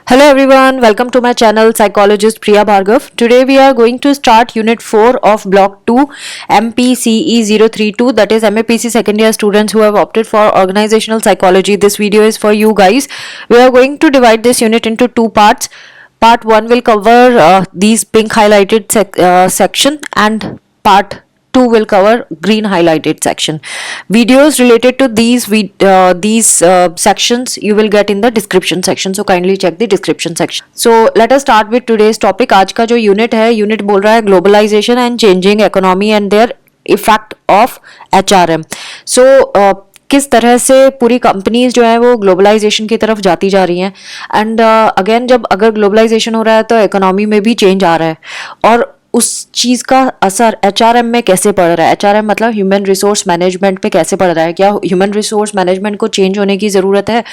Hello everyone, welcome to my channel Psychologist Priya Bhargav. Today we are going to start Unit 4 of Block 2 MPCE 032, that is MAPC second year students who have opted for Organizational Psychology. This video is for you guys. We are going to divide this unit into two parts. Part 1 will cover these pink highlighted section, and part 2 will cover green highlighted section. Videos related to these sections you will get in the description section, so kindly check the description section. So let us start with today's topic. आज का जो unit है, unit बोल रहा है globalization and changing economy and their effect of HRM. So किस तरह से पूरी कंपनीज जो है वो ग्लोबलाइजेशन की तरफ जाती जा रही हैं, एंड अगेन जब अगर ग्लोबलाइजेशन हो रहा है तो इकोनॉमी में भी चेंज आ रहा है, और उस चीज़ का असर HRM में कैसे पड़ रहा है. HRM मतलब ह्यूमन रिसोर्स मैनेजमेंट पे कैसे पड़ रहा है, क्या ह्यूमन रिसोर्स मैनेजमेंट को चेंज होने की ज़रूरत है.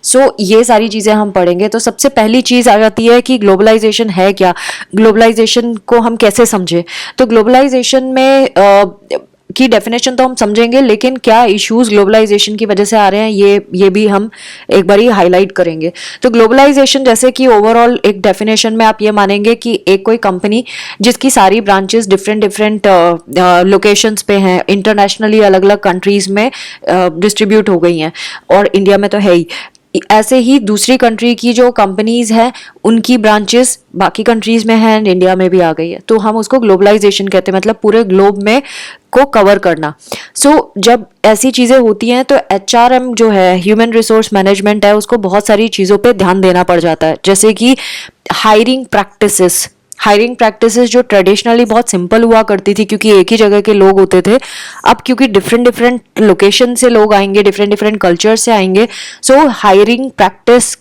सो ये सारी चीज़ें हम पढ़ेंगे. तो सबसे पहली चीज़ आ जाती है कि ग्लोबलाइजेशन है क्या, ग्लोबलाइजेशन को हम कैसे समझें. तो ग्लोबलाइजेशन में की डेफिनेशन तो हम समझेंगे, लेकिन क्या इश्यूज ग्लोबलाइजेशन की वजह से आ रहे हैं ये भी हम एक बारी हाईलाइट करेंगे. तो ग्लोबलाइजेशन जैसे कि ओवरऑल एक डेफिनेशन में आप ये मानेंगे कि एक कोई कंपनी जिसकी सारी ब्रांचेस डिफरेंट लोकेशंस पे हैं, इंटरनेशनली अलग अलग कंट्रीज में डिस्ट्रीब्यूट हो गई हैं, और इंडिया में तो है ही. ऐसे ही दूसरी कंट्री की जो कंपनीज हैं उनकी ब्रांचेस बाकी कंट्रीज में हैं, इंडिया में भी आ गई है, तो हम उसको ग्लोबलाइजेशन कहते हैं, मतलब पूरे ग्लोब में को कवर करना. सो जब ऐसी चीज़ें होती हैं तो HRM जो है, ह्यूमन रिसोर्स मैनेजमेंट है, उसको बहुत सारी चीज़ों पे ध्यान देना पड़ जाता है. जैसे कि हायरिंग प्रैक्टिसेस जो ट्रेडिशनली बहुत सिंपल हुआ करती थी क्योंकि एक ही जगह के लोग होते थे. अब क्योंकि डिफरेंट लोकेशन से लोग आएंगे, डिफरेंट कल्चर से आएंगे, सो हायरिंग प्रैक्टिस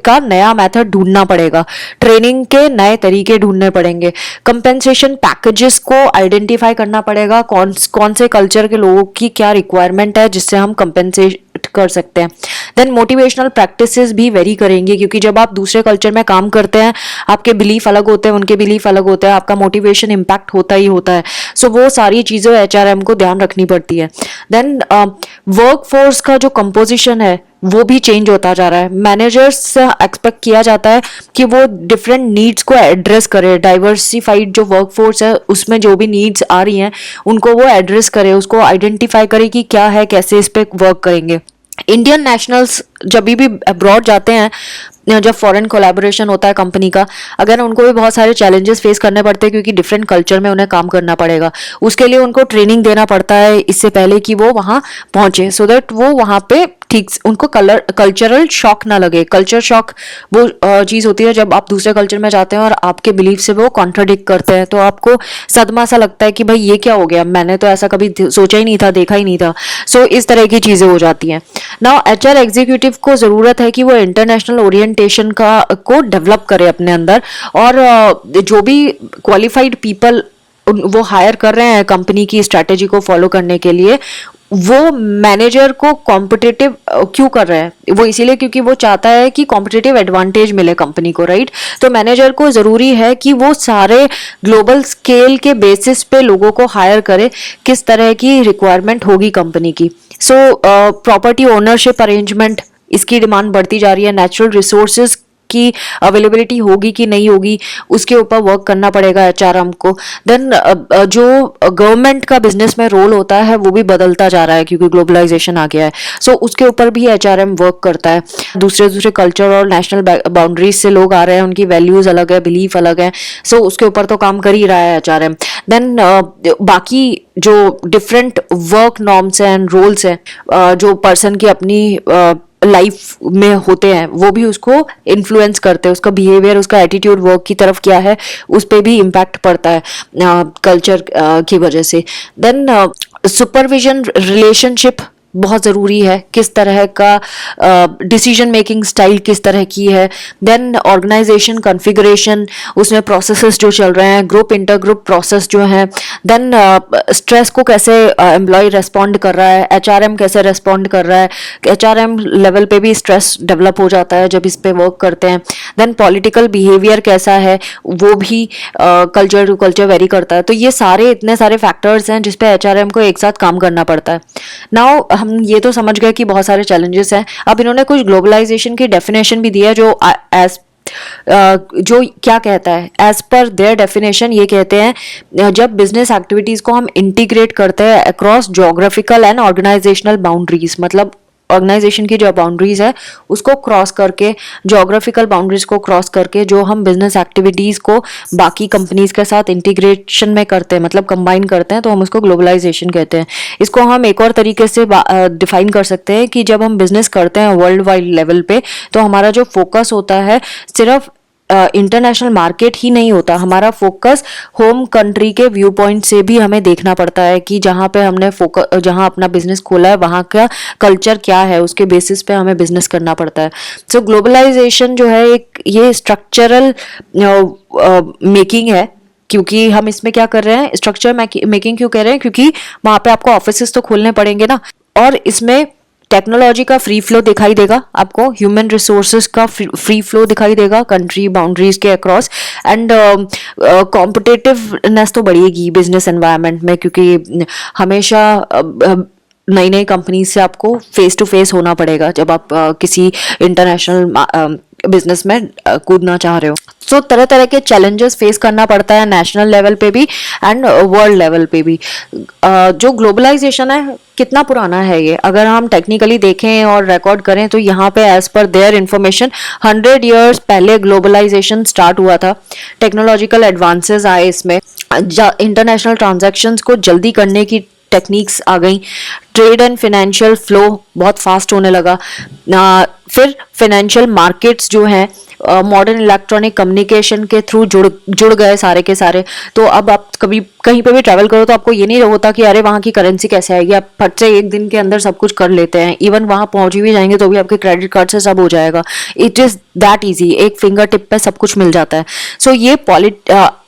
का नया मेथड ढूंढना पड़ेगा, ट्रेनिंग के नए तरीके ढूंढने पड़ेंगे, कंपेंसेशन पैकेजेस को आइडेंटिफाई करना पड़ेगा, कौन से कल्चर के लोगों की क्या रिक्वायरमेंट है जिससे हम कंपेंसेट कर सकते हैं. देन मोटिवेशनल प्रैक्टिसेस भी वेरी करेंगी, क्योंकि जब आप दूसरे कल्चर में काम करते हैं आपके बिलीफ अलग होते हैं, उनके बिलीफ अलग होते हैं, आपका मोटिवेशन इम्पैक्ट होता ही होता है. सो वो सारी चीज़ें HRM को ध्यान रखनी पड़ती है. देन वर्क फोर्स का जो कंपोजिशन है वो भी चेंज होता जा रहा है. मैनेजर्स से एक्सपेक्ट किया जाता है कि वो डिफरेंट नीड्स को एड्रेस करे. डाइवर्सिफाइड जो वर्क फोर्स है उसमें जो भी नीड्स आ रही हैं उनको वो एड्रेस करे, उसको आइडेंटिफाई करे कि क्या है, कैसे इस पे वर्क करेंगे. इंडियन नेशनल्स जब भी अब्रॉड जाते हैं, जब फॉरेन कोलैबोरेशन होता है कंपनी का, अगर उनको भी बहुत सारे चैलेंजेस फेस करने पड़ते हैं क्योंकि डिफरेंट कल्चर में उन्हें काम करना पड़ेगा. उसके लिए उनको ट्रेनिंग देना पड़ता है इससे पहले कि वो वहाँ पहुँचे, सो दैट वो वहाँ पे ठीक उनको कल्चरल शॉक ना लगे. कल्चर शॉक वो चीज़ होती है जब आप दूसरे कल्चर में जाते हैं और आपके बिलीफ से वो कॉन्ट्राडिक्ट करते हैं, तो आपको सदमा सा लगता है कि भाई ये क्या हो गया, मैंने तो ऐसा कभी सोचा ही नहीं था, देखा ही नहीं था. सो इस तरह की चीज़ें हो जाती हैं. नाउ HR एग्जीक्यूटिव को ज़रूरत है कि वो इंटरनेशनल ओरिएंटेशन को डेवलप करे अपने अंदर, और जो भी क्वालिफाइड पीपल वो हायर कर रहे हैं कंपनी की स्ट्रैटेजी को फॉलो करने के लिए, वो मैनेजर को कॉम्पिटिटिव क्यों कर रहे हैं, वो इसीलिए क्योंकि वो चाहता है कि कॉम्पिटिटिव एडवांटेज मिले कंपनी को, राइट. तो मैनेजर को ज़रूरी है कि वो सारे ग्लोबल स्केल के बेसिस पे लोगों को हायर करे, किस तरह की रिक्वायरमेंट होगी कंपनी की. सो प्रॉपर्टी ओनरशिप अरेंजमेंट, इसकी डिमांड बढ़ती जा रही है. नेचुरल रिसोर्सेज की अवेलेबिलिटी होगी कि नहीं होगी, उसके ऊपर वर्क करना पड़ेगा HRM को. देन जो गवर्नमेंट का बिजनेस में रोल होता है वो भी बदलता जा रहा है क्योंकि ग्लोबलाइजेशन आ गया है. सो उसके ऊपर भी HRM वर्क करता है. दूसरे कल्चर और नेशनल बाउंड्रीज से लोग आ रहे हैं, उनकी वैल्यूज अलग है, बिलीफ अलग है, सो उसके ऊपर तो काम कर ही रहा है HRM. देन बाकी जो डिफरेंट वर्क नॉर्म्स हैं एंड रोल्स हैं जो पर्सन की अपनी लाइफ में होते हैं, वो भी उसको इन्फ्लुएंस करते हैं. उसका बिहेवियर, उसका एटीट्यूड वर्क की तरफ क्या है, उस पर भी इम्पैक्ट पड़ता है कल्चर की वजह से. देन सुपरविजन रिलेशनशिप बहुत ज़रूरी है, किस तरह का डिसीजन मेकिंग स्टाइल किस तरह की है. देन ऑर्गेनाइजेशन कॉन्फ़िगरेशन, उसमें प्रोसेसेस जो चल रहे हैं, ग्रुप इंटर ग्रुप प्रोसेस जो हैं. देन स्ट्रेस को कैसे एम्प्लॉय रेस्पॉन्ड कर रहा है, HRM कैसे रेस्पॉन्ड कर रहा है. HRM लेवल पे भी स्ट्रेस डेवलप हो जाता है जब इस पे वर्क करते हैं. देन पॉलिटिकल बिहेवियर कैसा है, वो भी कल्चर टू कल्चर वेरी करता है. तो ये सारे इतने सारे फैक्टर्स हैं जिसपे HRM को एक साथ काम करना पड़ता है. नाउ हम ये तो समझ गए कि बहुत सारे चैलेंजेस हैं. अब इन्होंने कुछ ग्लोबलाइजेशन की डेफिनेशन भी दी है जो एज जो क्या कहता है, एज पर देयर डेफिनेशन ये कहते हैं जब बिजनेस एक्टिविटीज को हम इंटीग्रेट करते हैं across geographical and organizational boundaries, मतलब ऑर्गेनाइजेशन की जो बाउंड्रीज है उसको क्रॉस करके, जोग्राफिकल बाउंड्रीज को क्रॉस करके जो हम बिजनेस एक्टिविटीज को बाकी कंपनीज के साथ इंटीग्रेशन में करते हैं, मतलब कंबाइन करते हैं, तो हम उसको ग्लोबलाइजेशन कहते हैं। इसको हम एक और तरीके से डिफाइन कर सकते हैं कि जब हम बिजनेस करते हैं वर्ल्ड वाइड लेवल पे, तो हमारा जो फोकस होता है सिर्फ इंटरनेशनल मार्केट ही नहीं होता, हमारा फोकस होम कंट्री के व्यू पॉइंट से भी हमें देखना पड़ता है कि जहाँ पे हमने फोकस, जहाँ अपना बिजनेस खोला है वहाँ का कल्चर क्या है, उसके बेसिस पे हमें बिजनेस करना पड़ता है। सो ग्लोबलाइजेशन जो है एक ये स्ट्रक्चरल मेकिंग है, क्योंकि हम इसमें क्या कर रहे हैं, स्ट्रक्चर मेकिंग क्यों कह रहे हैं, क्योंकि वहाँ पे आपको ऑफिसेस तो खोलने पड़ेंगे ना, और इसमें टेक्नोलॉजी का फ्री फ्लो दिखाई देगा आपको, ह्यूमन रिसोर्सेज का फ्री फ्लो दिखाई देगा कंट्री बाउंड्रीज के अक्रॉस, एंड कॉम्पिटिटिवनेस तो बढ़ेगी बिजनेस एनवायरनमेंट में, क्योंकि हमेशा नई नई कंपनी से आपको फेस टू फेस होना पड़ेगा जब आप किसी इंटरनेशनल बिजनेस में कूदना चाह रहे हो। सो तरह तरह के चैलेंजेस फेस करना पड़ता है नेशनल लेवल पे भी एंड वर्ल्ड लेवल पे भी। जो ग्लोबलाइजेशन है कितना पुराना है ये, अगर हम टेक्निकली देखें और रिकॉर्ड करें तो यहाँ पे as per their information 100 years पहले ग्लोबलाइजेशन स्टार्ट हुआ था। टेक्नोलॉजिकल एडवांसेस आए इसमें, इंटरनेशनल ट्रांजैक्शंस को जल्दी करने की टेक्निक्स आ गई, ट्रेड एंड फाइनेंशियल फ्लो बहुत फास्ट होने लगा, फिर फाइनेंशियल मार्केट्स जो हैं मॉडर्न इलेक्ट्रॉनिक कम्युनिकेशन के थ्रू जुड़ गए सारे के सारे। तो अब आप कभी कहीं पे भी ट्रैवल करो तो आपको ये नहीं होता कि अरे वहाँ की करेंसी कैसे आएगी, आप फट से एक दिन के अंदर सब कुछ कर लेते हैं, इवन वहाँ पहुंच भी जाएंगे तो भी आपके क्रेडिट कार्ड से सब हो जाएगा। इट इज दैट इजी, एक फिंगर टिप पे सब कुछ मिल जाता है। सो ये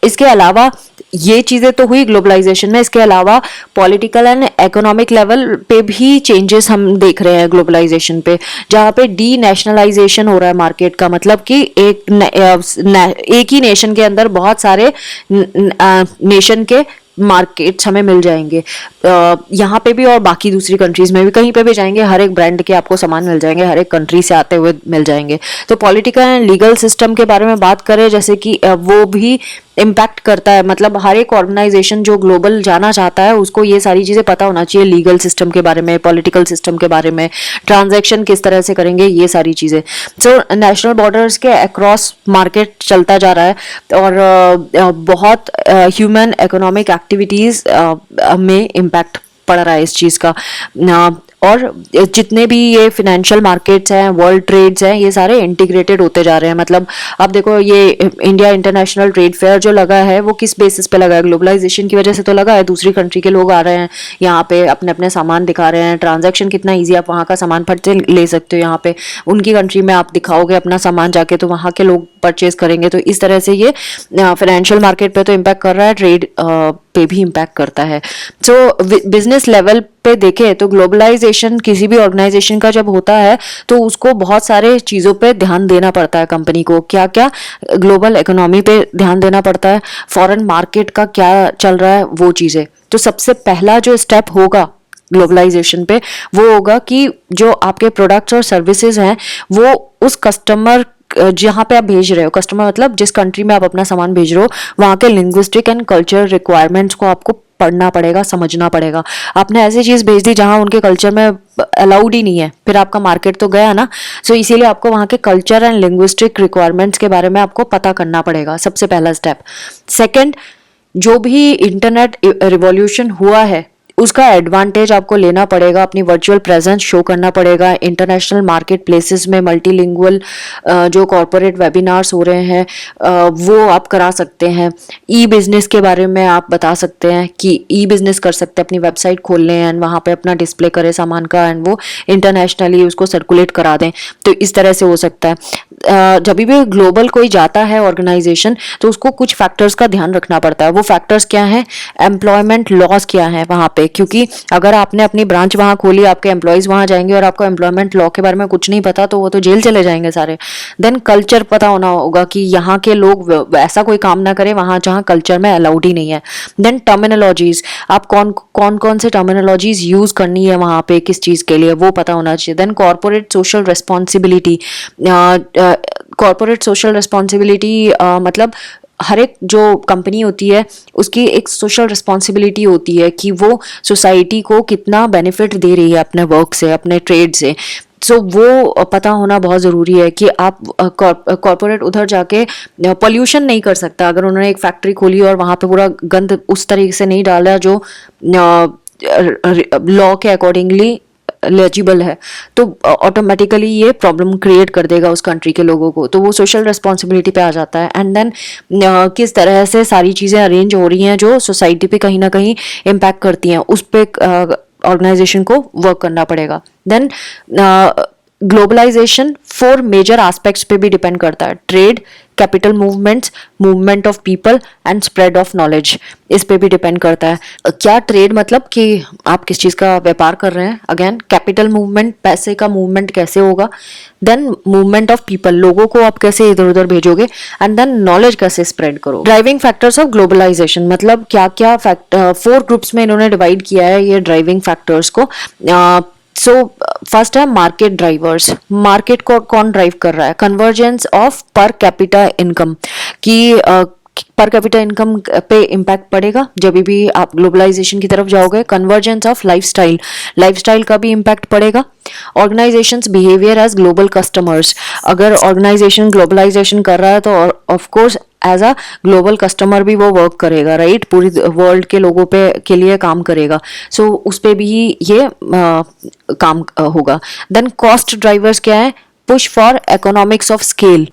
इसके अलावा ये चीजें तो हुई ग्लोबलाइजेशन में, इसके अलावा पॉलिटिकल एंड इकोनॉमिक लेवल पे भी चेंजेस हम देख रहे हैं ग्लोबलाइजेशन पे, जहाँ पे डी नेशनलाइजेशन हो रहा है मार्केट का, मतलब कि एक ही नेशन के अंदर बहुत सारे नेशन के मार्केट्स हमें मिल जाएंगे, यहाँ पे भी और बाकी दूसरी कंट्रीज में भी, कहीं पे भी जाएंगे हर एक ब्रांड के आपको सामान मिल जाएंगे, हर एक कंट्री से आते हुए मिल जाएंगे। तो पॉलिटिकल एंड लीगल सिस्टम के बारे में बात करें, जैसे कि वो भी इम्पैक्ट करता है, मतलब हर एक ऑर्गेनाइजेशन जो ग्लोबल जाना चाहता है उसको ये सारी चीजें पता होना चाहिए, लीगल सिस्टम के बारे में, पॉलिटिकल सिस्टम के बारे में, ट्रांजैक्शन किस तरह से करेंगे, ये सारी चीजें। सो नेशनल बॉर्डर्स के अक्रॉस मार्केट चलता जा रहा है, और बहुत ह्यूमन इकोनॉमिक एक्टिविटीज में इम्पैक्ट पड़ रहा है इस चीज का, और जितने भी ये फाइनेंशियल मार्केट्स हैं, वर्ल्ड ट्रेड्स हैं, ये सारे इंटीग्रेटेड होते जा रहे हैं। मतलब अब देखो ये इंडिया इंटरनेशनल ट्रेड फेयर जो लगा है वो किस बेसिस पे लगा है, ग्लोबलाइजेशन की वजह से तो लगा है, दूसरी कंट्री के लोग आ रहे हैं यहाँ पे, अपने अपने सामान दिखा रहे हैं, ट्रांजैक्शन कितना ईजी, आप वहाँ का सामान फट से ले सकते हो, यहाँ पे उनकी कंट्री में आप दिखाओगे अपना सामान जाके तो वहाँ के लोग परचेज करेंगे। तो इस तरह से ये फाइनेंशियल मार्केट पे तो इम्पैक्ट कर रहा है, ट्रेड पे भी इम्पैक्ट करता है। सो बिजनेस लेवल पे देखें तो ग्लोबलाइजेशन किसी भी ऑर्गेनाइजेशन का जब होता है तो उसको बहुत सारे चीज़ों पे ध्यान देना पड़ता है कंपनी को, क्या क्या, ग्लोबल इकोनॉमी पे ध्यान देना पड़ता है, फॉरेन मार्केट का क्या चल रहा है, वो चीज़ें। तो सबसे पहला जो स्टेप होगा ग्लोबलाइजेशन पे वो होगा कि जो आपके प्रोडक्ट्स और सर्विसेज हैं वो उस कस्टमर, जहाँ पे आप भेज रहे हो, कस्टमर मतलब जिस कंट्री में आप अपना सामान भेज रहे हो, वहाँ के लिंग्विस्टिक एंड कल्चर रिक्वायरमेंट्स को आपको पढ़ना पड़ेगा, समझना पड़ेगा। आपने ऐसी चीज़ भेज दी जहाँ उनके कल्चर में अलाउड ही नहीं है, फिर आपका मार्केट तो गया ना। सो इसीलिए आपको वहाँ के कल्चर एंड लिंग्विस्टिक रिक्वायरमेंट्स के बारे में आपको पता करना पड़ेगा, सबसे पहला स्टेप। सेकेंड, जो भी इंटरनेट रिवॉल्यूशन हुआ है उसका एडवांटेज आपको लेना पड़ेगा, अपनी वर्चुअल प्रेजेंस शो करना पड़ेगा, इंटरनेशनल मार्केट प्लेसेस में मल्टीलिंगुअल जो कॉरपोरेट वेबिनार्स हो रहे हैं वो आप करा सकते हैं। ई बिजनेस के बारे में आप बता सकते हैं कि ई बिजनेस कर सकते हैं, अपनी वेबसाइट खोल लें एंड वहाँ पे अपना डिस्प्ले करें सामान का एंड वो इंटरनेशनली उसको सर्कुलेट करा दें। तो इस तरह से हो सकता है। जब भी ग्लोबल कोई जाता है ऑर्गेनाइजेशन तो उसको कुछ फैक्टर्स का ध्यान रखना पड़ता है। वो फैक्टर्स क्या हैं? एम्प्लॉयमेंट लॉज क्या है वहाँ पे, क्योंकि अगर आपने अपनी ब्रांच वहाँ खोली, आपके एम्प्लॉयज वहाँ जाएंगे और आपको एम्प्लॉयमेंट लॉ के बारे में कुछ नहीं पता तो वो तो जेल चले जाएंगे सारे। देन कल्चर पता होना होगा कि यहाँ के लोग ऐसा कोई काम ना करें वहाँ जहाँ कल्चर में अलाउड ही नहीं है। देन टर्मिनोलॉजीज, आप कौन से टर्मिनोलॉजीज यूज करनी है वहाँ पे किस चीज़ के लिए वो पता होना चाहिए। Then corporate social responsibility, corporate social responsibility मतलब हर एक जो कंपनी होती है उसकी एक सोशल रिस्पॉन्सिबिलिटी होती है कि वो सोसाइटी को कितना बेनिफिट दे रही है अपने वर्क से, अपने ट्रेड से। सो वो पता होना बहुत ज़रूरी है कि आप कॉर्पोरेट उधर जाके पोल्यूशन नहीं कर सकता। अगर उन्होंने एक फैक्ट्री खोली और वहाँ पे पूरा गंद उस तरीके से नहीं डाला जो लॉ के अकॉर्डिंगली एलिजिबल है, तो ऑटोमेटिकली ये प्रॉब्लम क्रिएट कर देगा उस कंट्री के लोगों को। तो वो सोशल रिस्पॉन्सिबिलिटी पे आ जाता है। एंड देन किस तरह से सारी चीज़ें अरेंज हो रही हैं जो सोसाइटी पे कहीं ना कहीं इम्पैक्ट करती हैं, उस पर ऑर्गेनाइजेशन को वर्क करना पड़ेगा। देन ग्लोबलाइजेशन 4 मेजर एस्पेक्ट्स पे भी डिपेंड करता है। Trade, capital movements, movement of people and spread of knowledge, इस पे भी डिपेंड करता है। क्या ट्रेड मतलब कि आप किस चीज़ का व्यापार कर रहे हैं, अगेन कैपिटल मूवमेंट, पैसे का मूवमेंट कैसे होगा, देन मूवमेंट ऑफ पीपल, लोगों को आप कैसे इधर उधर भेजोगे, एंड देन नॉलेज कैसे स्प्रेड करो। ड्राइविंग फैक्टर्स ऑफ ग्लोबलाइजेशन मतलब क्या क्या 4 ग्रुप्स में इन्होंने डिवाइड किया है ये ड्राइविंग फैक्टर्स को। सो फर्स्ट है मार्केट ड्राइवर्स। मार्केट को कौन ड्राइव कर रहा है? Convergence of per capita income, कि पर कैपिटा इनकम पे इम्पैक्ट पड़ेगा जब भी आप ग्लोबलाइजेशन की तरफ जाओगे। कन्वर्जेंस ऑफ लाइफस्टाइल, लाइफस्टाइल का भी इम्पैक्ट पड़ेगा। Organisations behaviour as global customers, अगर ऑर्गेनाइजेशन ग्लोबलाइजेशन कर रहा है तो of course as a global customer भी वो वर्क करेगा, राइट, पूरी वर्ल्ड के लोगों पे के लिए काम करेगा। सो उस पे भी ये काम होगा। देन कॉस्ट ड्राइवर्स क्या है? Push for economics of scale.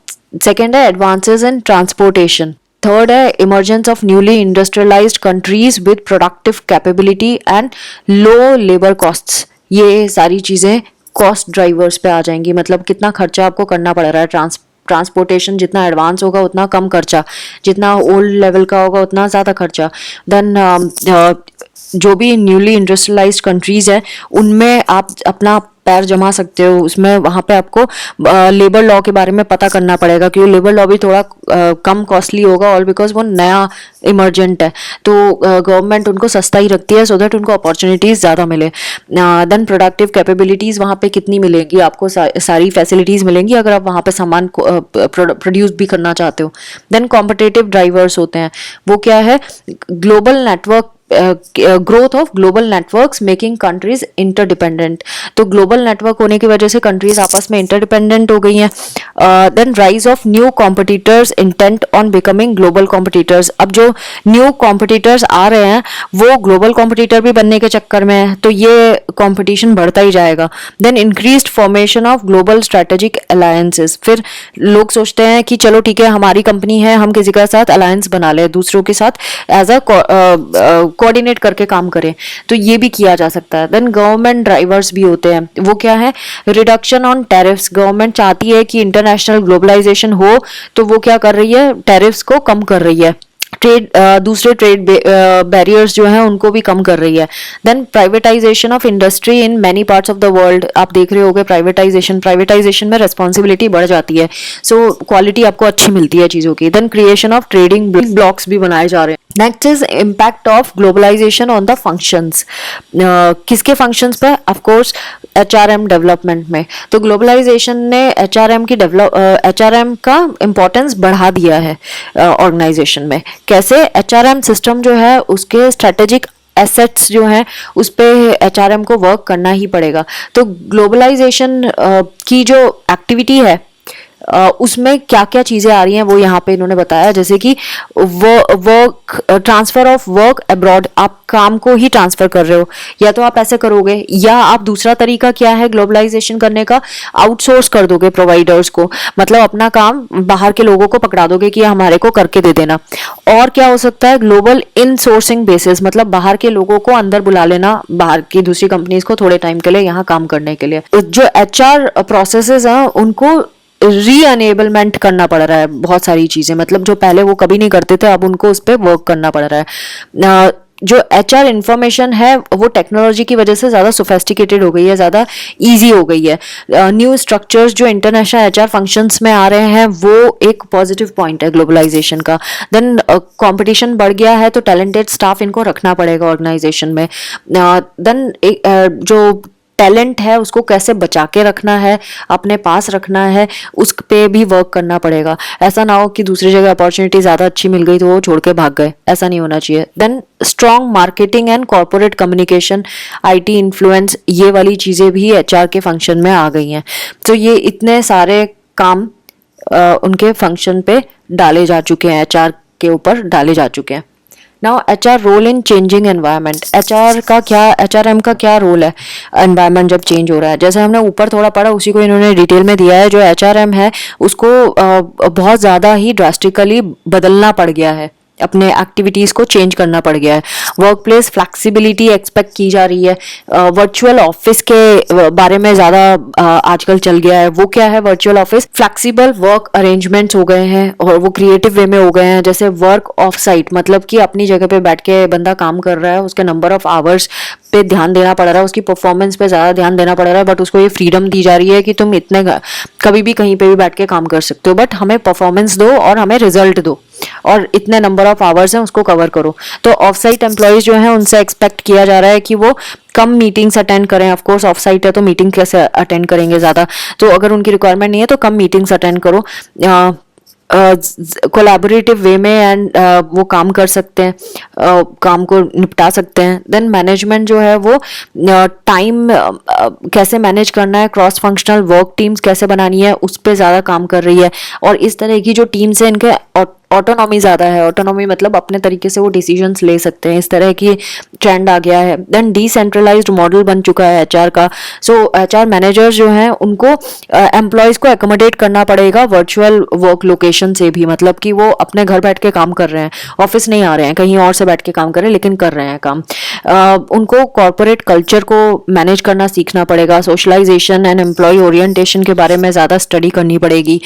Second है एडवांसेस इन ट्रांसपोर्टेशन। थर्ड है emergence of newly industrialised countries with productive capability and low labour costs. ये सारी चीज़ें कॉस्ट ड्राइवर्स पे आ जाएंगी, मतलब कितना खर्चा आपको करना पड़ रहा है। ट्रांसपोर्टेशन जितना एडवांस होगा उतना कम खर्चा, जितना ओल्ड लेवल का होगा उतना ज़्यादा खर्चा। देन जो भी न्यूली इंडस्ट्रियलाइज्ड कंट्रीज है उनमें आप अपना पैर जमा सकते हो, उसमें वहाँ पे आपको लेबर लॉ के बारे में पता करना पड़ेगा, क्योंकि लेबर लॉ भी थोड़ा कम कॉस्टली होगा, और बिकॉज वो नया इमर्जेंट है तो गवर्नमेंट उनको सस्ता ही रखती है सो दैट उनको अपॉर्चुनिटीज़ ज़्यादा मिले। देन प्रोडक्टिव कैपेबिलिटीज़ वहाँ पे कितनी मिलेंगी आपको? सारी फैसिलिटीज़ मिलेंगी अगर आप वहाँ पे सामान प्रोड्यूस भी करना चाहते हो। देन कॉम्पिटिटिव ड्राइवर्स होते हैं, वो क्या है? Global network, growth of global networks making countries interdependent. तो ग्लोबल नेटवर्क होने की वजह से कंट्रीज आपस में इंटरडिपेंडेंट हो गई हैं। Then rise of new competitors intent on becoming global competitors. अब जो न्यू कॉम्पिटिटर्स आ रहे हैं वो ग्लोबल कॉम्पिटिटर भी बनने के चक्कर में है, तो ये कॉम्पिटिशन बढ़ता ही जाएगा। Then increased formation of global strategic alliances. फिर लोग सोचते हैं कि चलो ठीक है हमारी कंपनी है, हम किसी के साथ अलायंस बना लें, दूसरों के साथ एज अ कोऑर्डिनेट करके काम करें, तो ये भी किया जा सकता है। देन गवर्नमेंट ड्राइवर्स भी होते हैं, वो क्या है? Reduction on tariffs. गवर्नमेंट चाहती है कि इंटरनेशनल ग्लोबलाइजेशन हो, तो वो क्या कर रही है? टैरिफ्स को कम कर रही है। ट्रेड दूसरे ट्रेड बैरियर्स जो हैं उनको भी कम कर रही है। Then privatization of industry in many parts of the world. आप देख रहे होगे प्राइवेटाइजेशन में रिस्पॉन्सिबिलिटी बढ़ जाती है, सो क्वालिटी आपको अच्छी मिलती है चीज़ों की। Then creation of trading blocks भी बनाए जा रहे हैं। Next is impact of globalization on the functions. किसके फंक्शंस पे? ऑफ कोर्स HRM डेवलपमेंट में। तो ग्लोबलाइजेशन ने HRM का इम्पोर्टेंस बढ़ा दिया है ऑर्गेनाइजेशन में। कैसे? HRM सिस्टम जो है उसके स्ट्रेटेजिक एसेट्स जो हैं उस पे HRM को वर्क करना ही पड़ेगा। तो ग्लोबलाइजेशन की जो एक्टिविटी है उसमें क्या क्या चीज़ें आ रही हैं वो यहाँ पे इन्होंने बताया, जैसे कि work transfer of work abroad. आप काम को ही ट्रांसफ़र कर रहे हो, या तो आप ऐसे करोगे, या आप दूसरा तरीका क्या है ग्लोबलाइजेशन करने का? आउटसोर्स कर दोगे प्रोवाइडर्स को, मतलब अपना काम बाहर के लोगों को पकड़ा दोगे कि हमारे को करके दे देना। और क्या हो सकता है? ग्लोबल इनसोर्सिंग बेसिस, मतलब बाहर के लोगों को अंदर बुला लेना, बाहर की दूसरी कंपनीज को थोड़े टाइम के लिए यहाँ काम करने के लिए। जो HR प्रोसेसेस हैं उनको री-अनेबलमेंट करना पड़ रहा है, बहुत सारी चीज़ें, मतलब जो पहले वो कभी नहीं करते थे अब उनको उस पर वर्क करना पड़ रहा है। जो HR इंफॉर्मेशन है वो टेक्नोलॉजी की वजह से ज़्यादा सोफेस्टिकेटेड हो गई है, ज़्यादा इजी हो गई है। न्यू स्ट्रक्चर्स जो इंटरनेशनल HR फंक्शंस में आ रहे हैं वो एक पॉजिटिव पॉइंट है ग्लोबलाइजेशन का। देन कंपटीशन बढ़ गया है तो टैलेंटेड स्टाफ इनको रखना पड़ेगा ऑर्गेनाइजेशन में। देन जो टैलेंट है उसको कैसे बचा के रखना है, अपने पास रखना है, उस पे भी वर्क करना पड़ेगा। ऐसा ना हो कि दूसरी जगह अपॉर्चुनिटी ज़्यादा अच्छी मिल गई तो वो छोड़ के भाग गए, ऐसा नहीं होना चाहिए। Then strong marketing and corporate communication, IT influence, ये वाली चीज़ें भी एचआर के फंक्शन में आ गई हैं। तो ये इतने सारे काम उनके फंक्शन पे डाले जा चुके हैं, एचआर के ऊपर डाले जा चुके हैं। Now HR role in changing environment, HRM का क्या रोल है एनवायरनमेंट जब चेंज हो रहा है। जैसे हमने ऊपर थोड़ा पढ़ा उसी को इन्होंने डिटेल में दिया है। जो एचआरएम है उसको बहुत ज़्यादा ही ड्रास्टिकली बदलना पड़ गया है, अपने एक्टिविटीज़ को चेंज करना पड़ गया है। वर्क प्लेस फ्लैक्सिबिलिटी एक्सपेक्ट की जा रही है। वर्चुअल ऑफिस के बारे में ज़्यादा आजकल चल गया है। वो क्या है virtual office? Flexible work arrangements हो गए हैं और वो क्रिएटिव वे में हो गए हैं। जैसे वर्क ऑफ साइट, मतलब कि अपनी जगह पे बैठ के बंदा काम कर रहा है, उसके नंबर ऑफ आवर्स पे ध्यान देना पड़ रहा है, उसकी परफॉर्मेंस पे ज़्यादा ध्यान देना पड़ रहा है, बट उसको ये फ्रीडम दी जा रही है कि तुम इतने कभी भी कहीं पे भी बैठ के काम कर सकते हो, बट हमें परफॉर्मेंस दो और हमें रिजल्ट दो और इतने नंबर ऑफ आवर्स हैं उसको कवर करो। तो ऑफ साइट एम्प्लॉयज जो हैं उनसे एक्सपेक्ट किया जा रहा है कि वो कम मीटिंग्स अटेंड करें। ऑफ कोर्स ऑफ साइट है तो मीटिंग कैसे अटेंड करेंगे ज़्यादा, तो अगर उनकी रिक्वायरमेंट नहीं है तो कम मीटिंग्स अटेंड करो, कोलैबोरेटिव वे में एंड वो काम कर सकते हैं, काम को निपटा सकते हैं। देन मैनेजमेंट जो है वो टाइम कैसे मैनेज करना है, क्रॉस फंक्शनल वर्क टीम्स कैसे बनानी है, उस पर ज़्यादा काम कर रही है। और इस तरह की जो टीम्स हैं इनके ऑटोनॉमी ज़्यादा है। ऑटोनॉमी मतलब अपने तरीके से वो डिसीजंस ले सकते हैं, इस तरह की ट्रेंड आ गया है। देन डिसेंट्रलाइज्ड मॉडल बन चुका है एचआर का। सो एचआर मैनेजर्स जो हैं उनको एम्प्लॉयज़ को एकोमोडेट करना पड़ेगा वर्चुअल वर्क लोकेशन से भी, मतलब कि वो अपने घर बैठ के काम कर रहे हैं, ऑफिस नहीं आ रहे हैं, कहीं और से बैठ के काम कर रहे हैं लेकिन कर रहे हैं काम। उनको कॉर्पोरेट कल्चर को मैनेज करना सीखना पड़ेगा। सोशलाइजेशन एंड एम्प्लॉय ओरिएंटेशन के बारे में ज़्यादा स्टडी करनी पड़ेगी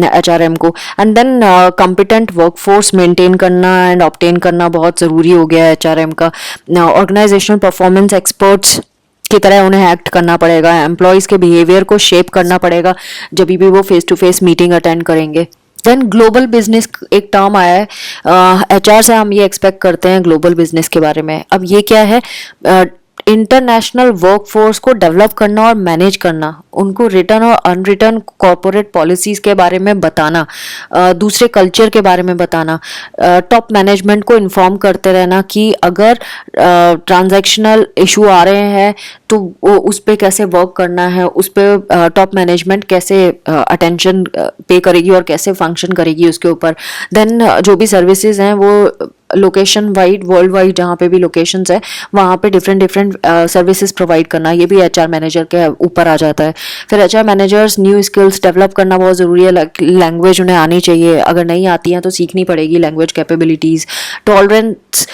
एचआरएम को। And then competent workforce maintain करना एंड ऑब्टेन करना बहुत ज़रूरी हो गया है एचआरएम का। ऑर्गेनाइजेशनल परफॉर्मेंस एक्सपर्ट्स की तरह उन्हें एक्ट करना पड़ेगा, एम्प्लॉयज़ के बिहेवियर को शेप करना पड़ेगा जब भी वो face to face meeting attend करेंगे। देन ग्लोबल बिजनेस एक टर्म आया है, एचआर से हम ये एक्सपेक्ट करते हैं ग्लोबल बिजनेस के बारे में। अब ये क्या है? इंटरनेशनल वर्कफोर्स को डेवलप करना और मैनेज करना, उनको रिटर्न और अनरिटर्न कॉर्पोरेट पॉलिसीज़ के बारे में बताना, दूसरे कल्चर के बारे में बताना, टॉप मैनेजमेंट को इन्फॉर्म करते रहना कि अगर ट्रांजैक्शनल इशू आ रहे हैं तो वो उस पर कैसे वर्क करना है, उस पर टॉप मैनेजमेंट कैसे अटेंशन पे करेगी और कैसे फंक्शन करेगी उसके ऊपर। देन जो भी सर्विसेज हैं वो लोकेशन वाइड, वर्ल्ड वाइड जहाँ पे भी लोकेशंस है वहाँ पे डिफरेंट सर्विसेज प्रोवाइड करना, ये भी एचआर मैनेजर के ऊपर आ जाता है। फिर HR managers new skills develop करना बहुत ज़रूरी है। लैंग्वेज उन्हें आनी चाहिए, अगर नहीं आती हैं तो सीखनी पड़ेगी language capabilities. Tolerance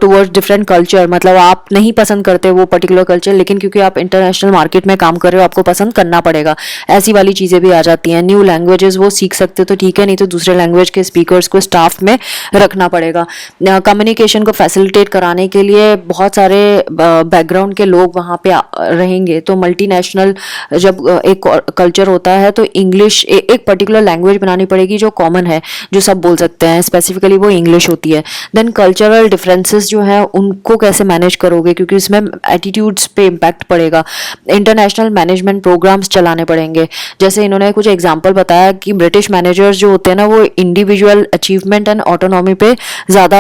towards different culture, मतलब आप नहीं पसंद करते वो पर्टिकुलर कल्चर लेकिन क्योंकि आप इंटरनेशनल मार्केट में काम कर रहे हो आपको पसंद करना पड़ेगा, ऐसी वाली चीज़ें भी आ जाती हैं। न्यू लैंग्वेजेस वो सीख सकते तो ठीक है, नहीं तो दूसरे लैंग्वेज के स्पीकर्स को स्टाफ में रखना पड़ेगा। कम्युनिकेशन को फैसिलिटेट कराने के लिए बहुत सारे बैकग्राउंड के लोग वहाँ पे रहेंगे। तो मल्टीनेशनल जब एक कल्चर होता है तो इंग्लिश एक पर्टिकुलर लैंग्वेज बनानी पड़ेगी जो कॉमन है, जो सब बोल सकते हैं, स्पेसिफिकली वो इंग्लिश होती है। देन कल्चरल डिफरेंसेस जो हैं उनको कैसे मैनेज करोगे, क्योंकि इसमें एटीट्यूड्स पे इम्पैक्ट पड़ेगा। इंटरनेशनल मैनेजमेंट प्रोग्राम्स चलाने पड़ेंगे। जैसे इन्होंने कुछ एग्जाम्पल बताया कि ब्रिटिश मैनेजर्स जो होते हैं ना वो इंडिविजुअल अचीवमेंट एंड ऑटोनॉमी पे ज़्यादा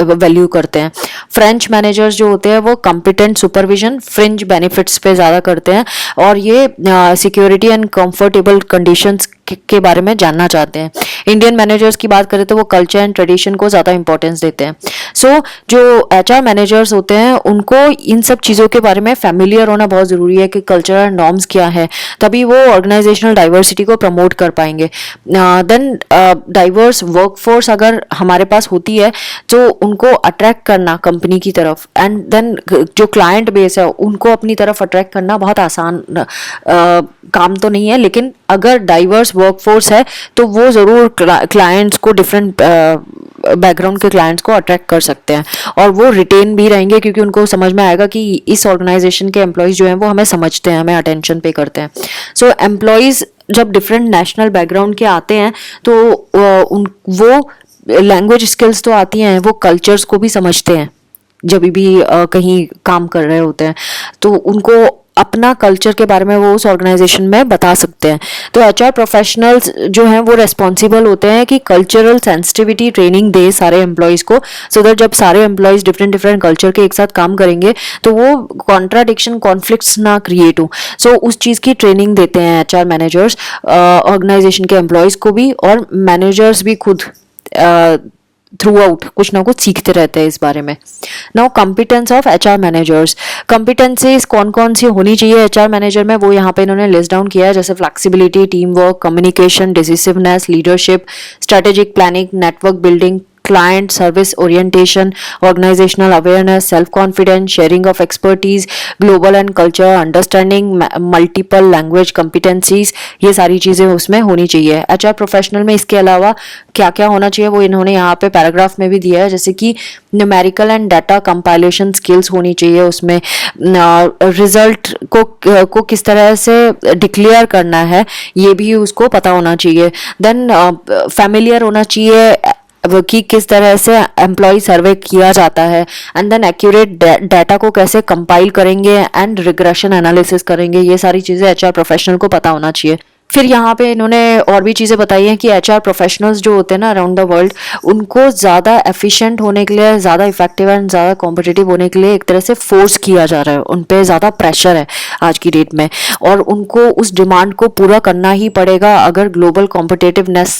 वैल्यू करते हैं। फ्रेंच मैनेजर्स जो होते हैं वो कॉम्पिटेंट सुपरविजन, फ्रिंज बेनिफिट्स पे ज़्यादा करते हैं और ये सिक्योरिटी एंड कंफर्टेबल कंडीशंस के बारे में जानना चाहते हैं। इंडियन मैनेजर्स की बात करें तो वो कल्चर एंड ट्रेडिशन को ज़्यादा इंपॉर्टेंस देते हैं। सो जो एचआर मैनेजर्स होते हैं उनको इन सब चीज़ों के बारे में फैमिलियर होना बहुत ज़रूरी है कि कल्चरल नॉर्म्स क्या है, तभी वो ऑर्गेनाइजेशनल डाइवर्सिटी को प्रमोट कर पाएंगे। देन डाइवर्स वर्कफोर्स अगर हमारे पास होती है तो उनको अट्रैक्ट करना कंपनी की तरफ, एंड देन जो क्लाइंट बेस है उनको अपनी तरफ अट्रैक्ट करना बहुत आसान काम तो नहीं है, लेकिन अगर डाइवर्स वर्कफोर्स है तो वो ज़रूर क्लाइंट्स को, डिफरेंट बैकग्राउंड के क्लाइंट्स को अट्रैक्ट कर सकते हैं और वो रिटेन भी रहेंगे क्योंकि उनको समझ में आएगा कि इस ऑर्गेनाइजेशन के एम्प्लॉयज़ जो हैं वो हमें समझते हैं, हमें अटेंशन पे करते हैं। सो एम्प्लॉयज़ जब डिफरेंट नेशनल बैकग्राउंड के आते हैं तो वो लैंग्वेज स्किल्स तो आती हैं, वो कल्चर्स को भी समझते हैं जब भी कहीं काम कर रहे होते हैं, तो उनको अपना कल्चर के बारे में वो उस ऑर्गेनाइजेशन में बता सकते हैं। तो एचआर प्रोफेशनल्स जो हैं वो रेस्पॉन्सिबल होते हैं कि कल्चरल सेंसिटिविटी ट्रेनिंग दे सारे एम्प्लॉयज़ को, सो दैट जब सारे एम्प्लॉयज़ डिफरेंट डिफरेंट कल्चर के एक साथ काम करेंगे तो वो कॉन्ट्राडिक्शन कॉन्फ्लिक्ट्स ना क्रिएट हो। सो उस चीज़ की ट्रेनिंग देते हैं एचआर मैनेजर्स ऑर्गेनाइजेशन के एम्प्लॉयज़ को भी, और मैनेजर्स भी खुद थ्रू आउट कुछ ना कुछ सीखते रहते हैं इस बारे में। Now competence of HR managers, competencies कौन कौन सी होनी चाहिए एचआर मैनेजर में, वो यहाँ पे इन्होंने लिस्ट डाउन किया है, जैसे flexibility, team work, communication, decisiveness, leadership, strategic planning, network building, client service orientation, organizational awareness, self confidence, sharing of expertise, global and culture understanding, multiple language competencies, ये सारी चीज़ें उसमें होनी चाहिए एचआर प्रोफेशनल में। इसके अलावा क्या क्या होना चाहिए वो इन्होंने यहाँ पे पैराग्राफ में भी दिया है, जैसे कि numerical and data compilation skills होनी चाहिए उसमें, रिजल्ट को किस तरह से डिक्लेयर करना है ये भी उसको पता होना चाहिए। देन फैमिलियर होना चाहिए कि किस तरह से एम्प्लॉय सर्वे किया जाता है, एंड देन एक्यूरेट डाटा को कैसे कंपाइल करेंगे एंड रिग्रेशन एनालिसिस करेंगे, ये सारी चीज़ें एचआर प्रोफेशनल को पता होना चाहिए। फिर यहाँ पे इन्होंने और भी चीज़ें बताई हैं कि एचआर प्रोफेशनल्स जो होते हैं ना अराउंड द वर्ल्ड, उनको ज़्यादा एफिशिएंट होने के लिए, ज़्यादा इफेक्टिव एंड ज़्यादा कॉम्पिटिटिव होने के लिए एक तरह से फोर्स किया जा रहा है, उन पे ज़्यादा प्रेशर है आज की डेट में, और उनको उस डिमांड को पूरा करना ही पड़ेगा अगर ग्लोबल कॉम्पिटिटिवनेस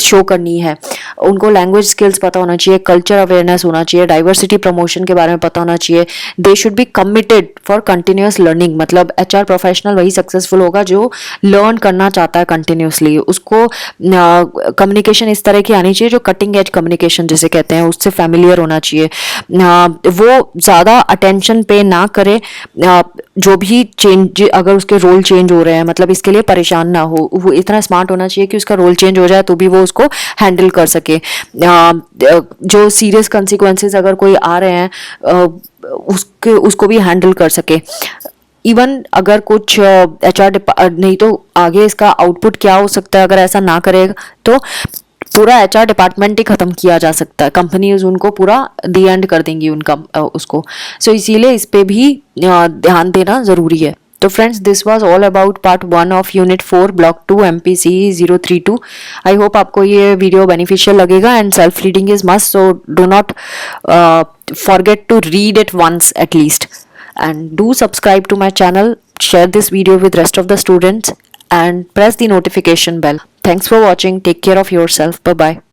शो करनी है। उनको लैंग्वेज स्किल्स पता होना चाहिए, कल्चर अवेयरनेस होना चाहिए, डाइवर्सिटी प्रमोशन के बारे में पता होना चाहिए। They should be committed for continuous learning, मतलब एचआर प्रोफेशनल वही सक्सेसफुल होगा जो लर्न करना चाहता है कंटिन्यूसली। उसको कम्युनिकेशन इस तरह की आनी चाहिए जो कटिंग एज कम्युनिकेशन जिसे कहते हैं, उससे फैमिलियर होना चाहिए। वो ज़्यादा अटेंशन पे ना करे, जो भी चेंज, अगर उसके रोल चेंज हो रहे हैं, मतलब इसके लिए परेशान ना हो। वो इतना स्मार्ट होना चाहिए कि उसका रोल चेंज हो जाए तो भी वो उसको हैंडल कर सके। जो सीरियस कंसिक्वेंसेस अगर कोई आ रहे हैं उसको भी हैंडल कर सके। इवन अगर कुछ एचआर नहीं तो आगे इसका आउटपुट क्या हो सकता है अगर ऐसा ना करेगा तो पूरा एचआर डिपार्टमेंट ही खत्म किया जा सकता है, कंपनीज उनको पूरा दी एंड कर देंगी उनका उसको। सो इसीलिए इस पे भी ध्यान देना ज़रूरी है। तो friends, this was all about part 1 of unit 4 block 2 MPCE 032। I hope आपको ये वीडियो बेनिफिशियल लगेगा, and self reading is must, so do not forget to read it once at least. And do subscribe to my channel, share this video with rest of the students, and press the notification bell. Thanks for watching. Take care of yourself. Bye bye.